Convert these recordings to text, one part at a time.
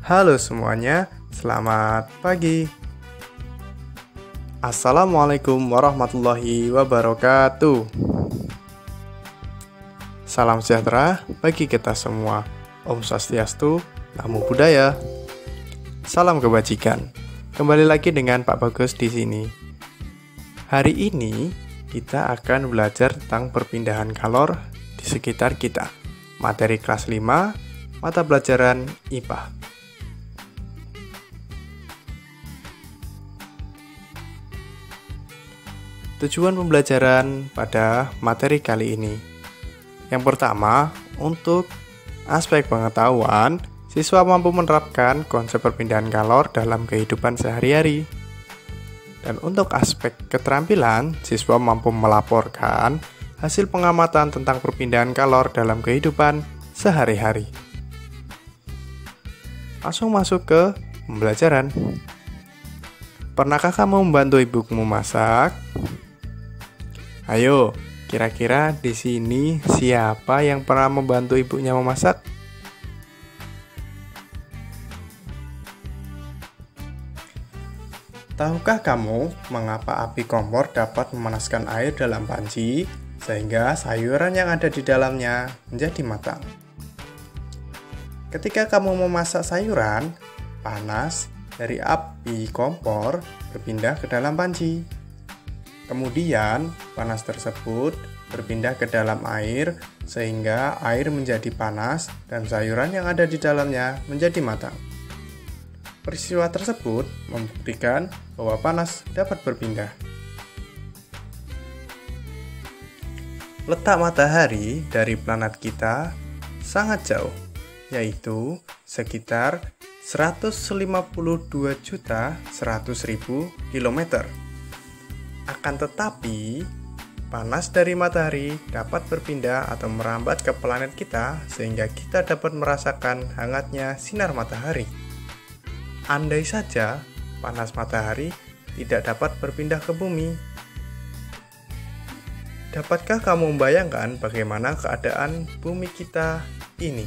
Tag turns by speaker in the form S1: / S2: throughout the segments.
S1: Halo semuanya, selamat pagi. Assalamualaikum warahmatullahi wabarakatuh. Salam sejahtera bagi kita semua. Om Swastiastu, Namo Buddhaya. Salam kebajikan. Kembali lagi dengan Pak Bagus di sini. Hari ini kita akan belajar tentang perpindahan kalor di sekitar kita. Materi kelas 5, mata pelajaran IPA. Tujuan pembelajaran pada materi kali ini. Yang pertama, untuk aspek pengetahuan, siswa mampu menerapkan konsep perpindahan kalor dalam kehidupan sehari-hari. Dan untuk aspek keterampilan, siswa mampu melaporkan hasil pengamatan tentang perpindahan kalor dalam kehidupan sehari-hari. Langsung masuk ke pembelajaran. Pernahkah kamu membantu ibumu masak? Ayo, kira-kira di sini siapa yang pernah membantu ibunya memasak? Tahukah kamu mengapa api kompor dapat memanaskan air dalam panci sehingga sayuran yang ada di dalamnya menjadi matang? Ketika kamu memasak sayuran, panas dari api kompor berpindah ke dalam panci. Kemudian, panas tersebut berpindah ke dalam air sehingga air menjadi panas dan sayuran yang ada di dalamnya menjadi matang. Peristiwa tersebut membuktikan bahwa panas dapat berpindah. Letak matahari dari planet kita sangat jauh, yaitu sekitar 152.100.000 km. Akan tetapi, panas dari matahari dapat berpindah atau merambat ke planet kita sehingga kita dapat merasakan hangatnya sinar matahari. Andai saja panas matahari tidak dapat berpindah ke bumi. Dapatkah kamu membayangkan bagaimana keadaan bumi kita ini?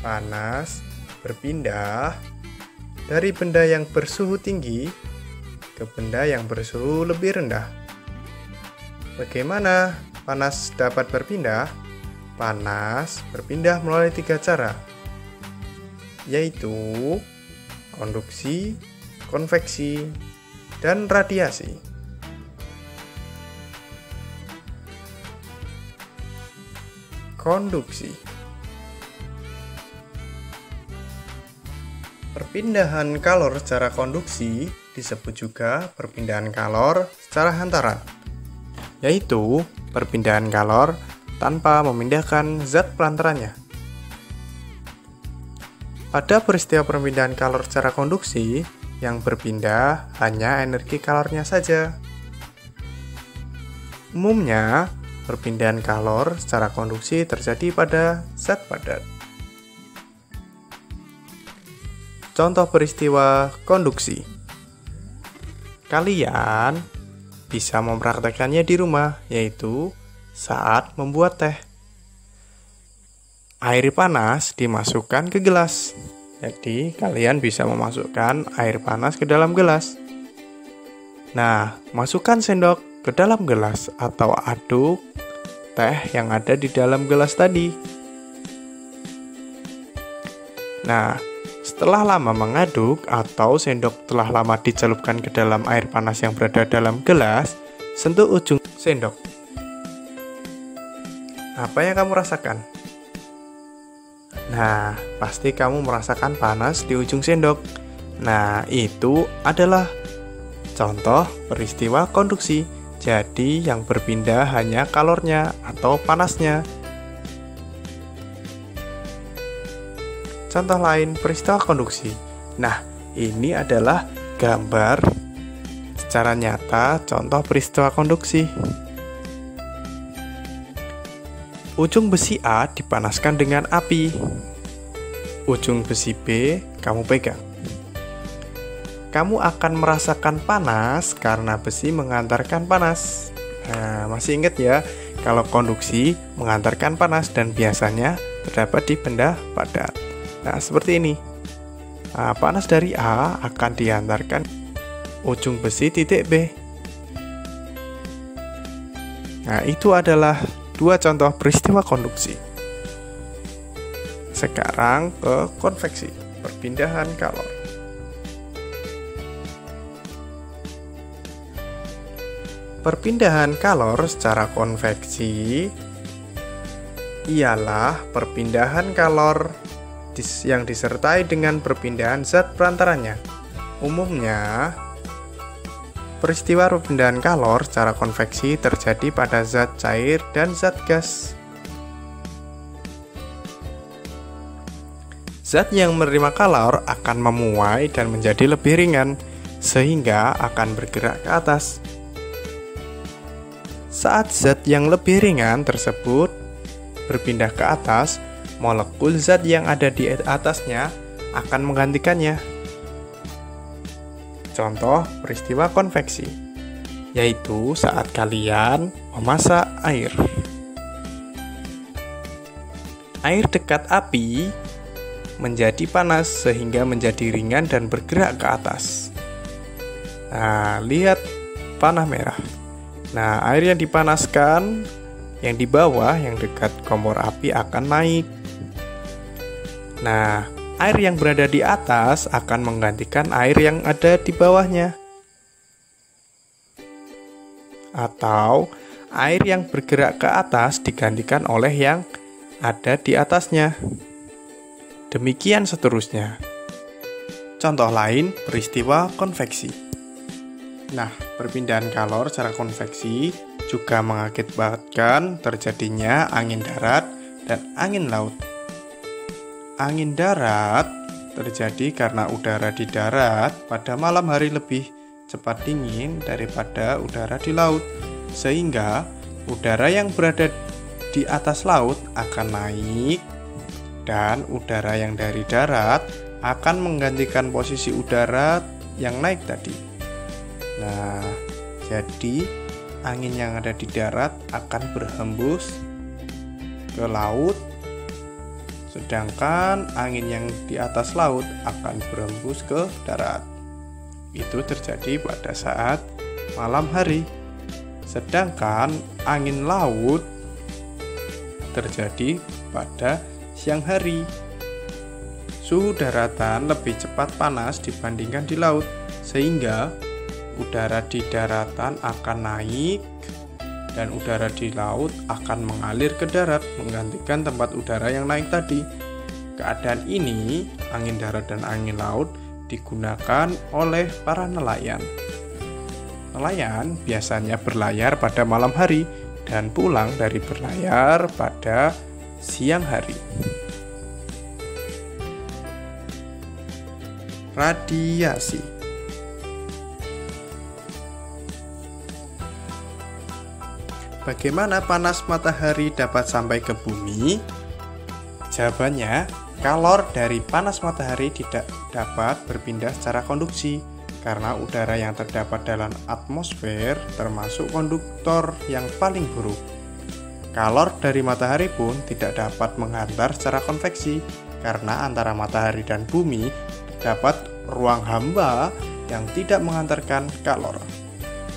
S1: Panas berpindah dari benda yang bersuhu tinggi ke benda yang bersuhu lebih rendah. Bagaimana panas dapat berpindah? Panas berpindah melalui 3 cara, yaitu konduksi, konveksi, dan radiasi. Konduksi. Perpindahan kalor secara konduksi disebut juga perpindahan kalor secara hantaran, yaitu perpindahan kalor tanpa memindahkan zat pelantarannya. Pada peristiwa perpindahan kalor secara konduksi, yang berpindah hanya energi kalornya saja. Umumnya, perpindahan kalor secara konduksi terjadi pada zat padat. Contoh peristiwa konduksi. Kalian bisa mempraktekannya di rumah, yaitu saat membuat teh. Air panas dimasukkan ke gelas. Jadi, kalian bisa memasukkan air panas ke dalam gelas. Nah, masukkan sendok ke dalam gelas atau aduk teh yang ada di dalam gelas tadi. Nah, setelah lama mengaduk atau sendok telah lama dicelupkan ke dalam air panas yang berada dalam gelas, sentuh ujung sendok. Apa yang kamu rasakan? Nah, pasti kamu merasakan panas di ujung sendok. Nah, itu adalah contoh peristiwa konduksi. Jadi, yang berpindah hanya kalornya atau panasnya. Contoh lain peristiwa konduksi. Nah, ini adalah gambar secara nyata contoh peristiwa konduksi. Ujung besi A dipanaskan dengan api. Ujung besi B kamu pegang. Kamu akan merasakan panas karena besi mengantarkan panas. Nah, masih ingat ya, Kalau konduksi mengantarkan panas dan biasanya terdapat di benda padat. Nah, seperti ini. Nah, panas dari A akan diantarkan ujung besi titik B. Nah, itu adalah dua contoh peristiwa konduksi. Sekarang ke konveksi, perpindahan kalor. Perpindahan kalor secara konveksi ialah perpindahan kalor yang disertai dengan perpindahan zat perantaranya. Umumnya, peristiwa perpindahan kalor secara konveksi terjadi pada zat cair dan zat gas. Zat yang menerima kalor akan memuai dan menjadi lebih ringan, sehingga akan bergerak ke atas. Saat zat yang lebih ringan tersebut berpindah ke atas, molekul zat yang ada di atasnya akan menggantikannya. Contoh peristiwa konveksi, yaitu saat kalian memasak air. Air dekat api menjadi panas sehingga menjadi ringan dan bergerak ke atas. Nah, lihat panah merah. Nah, air yang dipanaskan yang di bawah, yang dekat kompor api akan naik. Nah, air yang berada di atas akan menggantikan air yang ada di bawahnya. Atau, air yang bergerak ke atas digantikan oleh yang ada di atasnya. Demikian seterusnya. Contoh lain, peristiwa konveksi. Nah, perpindahan kalor secara konveksi juga mengakibatkan terjadinya angin darat dan angin laut. Angin darat terjadi karena udara di darat pada malam hari lebih cepat dingin daripada udara di laut, sehingga udara yang berada di atas laut akan naik dan udara yang dari darat akan menggantikan posisi udara yang naik tadi. Nah, jadi angin yang ada di darat akan berhembus ke laut, sedangkan angin yang di atas laut akan berhembus ke darat. Itu terjadi pada saat malam hari. Sedangkan angin laut terjadi pada siang hari. Suhu daratan lebih cepat panas dibandingkan di laut, sehingga udara di daratan akan naik dan udara di laut akan mengalir ke darat menggantikan tempat udara yang naik tadi. Keadaan ini, angin darat dan angin laut digunakan oleh para nelayan. Nelayan biasanya berlayar pada malam hari dan pulang dari berlayar pada siang hari. Radiasi. Bagaimana panas matahari dapat sampai ke bumi? Jawabannya, kalor dari panas matahari tidak dapat berpindah secara konduksi karena udara yang terdapat dalam atmosfer termasuk konduktor yang paling buruk. Kalor dari matahari pun tidak dapat menghantar secara konveksi karena antara matahari dan bumi terdapat ruang hamba yang tidak menghantarkan kalor.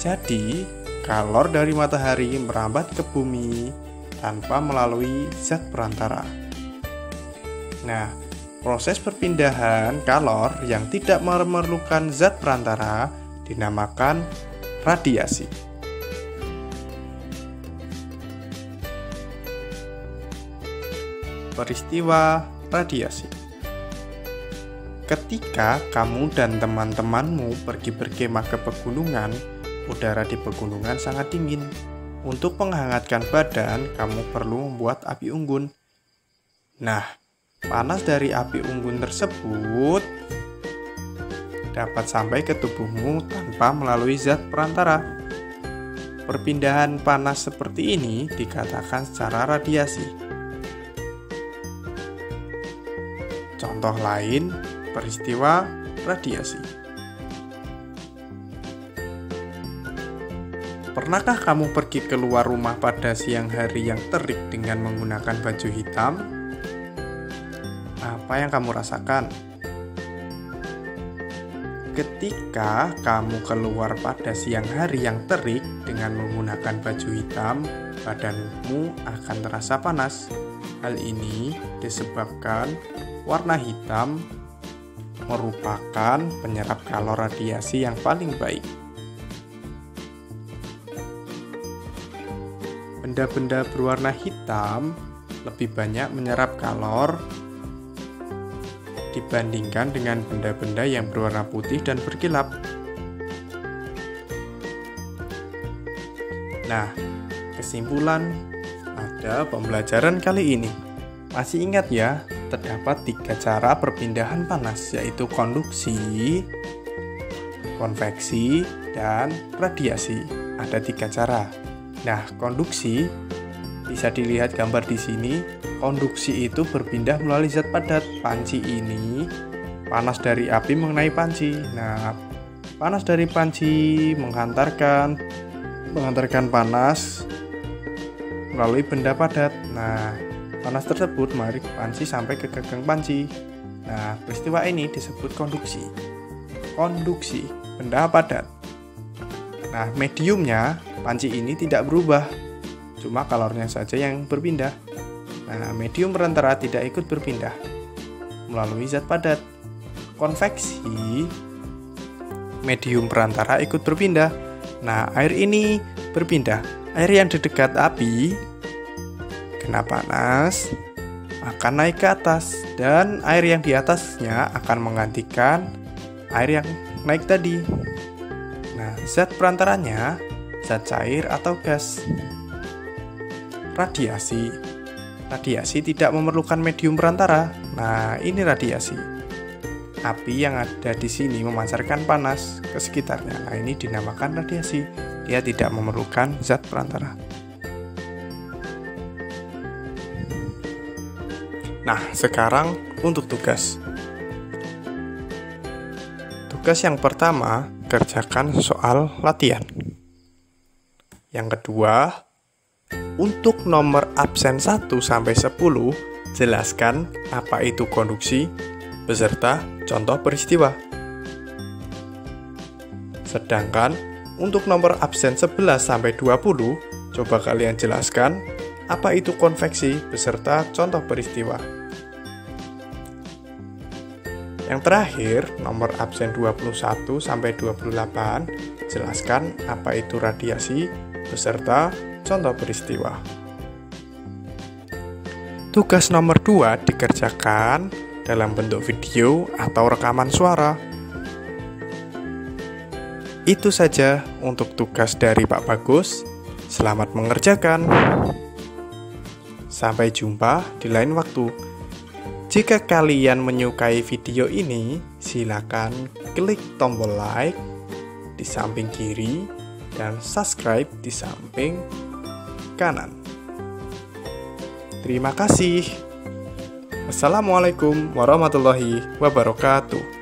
S1: Jadi, kalor dari matahari merambat ke bumi tanpa melalui zat perantara. Nah, proses perpindahan kalor yang tidak memerlukan zat perantara dinamakan radiasi. Peristiwa radiasi. Ketika kamu dan teman-temanmu pergi berkemah ke pegunungan, udara di pegunungan sangat dingin. Untuk menghangatkan badan, kamu perlu membuat api unggun. Nah, panas dari api unggun tersebut dapat sampai ke tubuhmu tanpa melalui zat perantara. Perpindahan panas seperti ini dikatakan secara radiasi. Contoh lain, peristiwa radiasi. Pernahkah kamu pergi keluar rumah pada siang hari yang terik dengan menggunakan baju hitam? Apa yang kamu rasakan? Ketika kamu keluar pada siang hari yang terik dengan menggunakan baju hitam, badanmu akan terasa panas. Hal ini disebabkan warna hitam merupakan penyerap kalor radiasi yang paling baik. Benda-benda berwarna hitam lebih banyak menyerap kalor dibandingkan dengan benda-benda yang berwarna putih dan berkilap. Nah, kesimpulan pada pembelajaran kali ini. Masih ingat ya, terdapat 3 cara perpindahan panas, yaitu konduksi, konveksi, dan radiasi. Ada 3 cara. Nah, konduksi bisa dilihat gambar di sini. Konduksi itu berpindah melalui zat padat. Panci ini, panas dari api mengenai panci. Nah, panas dari panci menghantarkan panas melalui benda padat. Nah, panas tersebut menarik panci sampai ke gagang panci. Nah, peristiwa ini disebut konduksi. Konduksi, benda padat. Nah, mediumnya, panci ini tidak berubah, cuma kalornya saja yang berpindah. Nah, medium perantara tidak ikut berpindah melalui zat padat. Konveksi, medium perantara ikut berpindah. Nah, air ini berpindah. Air yang di dekat api kena panas akan naik ke atas, dan air yang di atasnya akan menggantikan air yang naik tadi. Nah, zat perantaranya zat cair atau gas. Radiasi tidak memerlukan medium perantara. Nah, ini radiasi. Api yang ada di sini memancarkan panas ke sekitarnya. Nah, ini dinamakan radiasi. Dia tidak memerlukan zat perantara. Nah, sekarang untuk tugas. Tugas yang pertama, kerjakan soal latihan. Yang kedua, untuk nomor absen 1 sampai 10, jelaskan apa itu konduksi beserta contoh peristiwa. Sedangkan untuk nomor absen 11 sampai 20, coba kalian jelaskan apa itu konveksi beserta contoh peristiwa. Yang terakhir, nomor absen 21 sampai 28, jelaskan apa itu radiasi beserta contoh peristiwa. Tugas nomor 2 dikerjakan dalam bentuk video atau rekaman suara. Itu saja untuk tugas dari Pak Bagus. Selamat mengerjakan. Sampai jumpa di lain waktu. Jika kalian menyukai video ini, silakan klik tombol like di samping kiri dan subscribe di samping kanan. Terima kasih. Wassalamualaikum warahmatullahi wabarakatuh.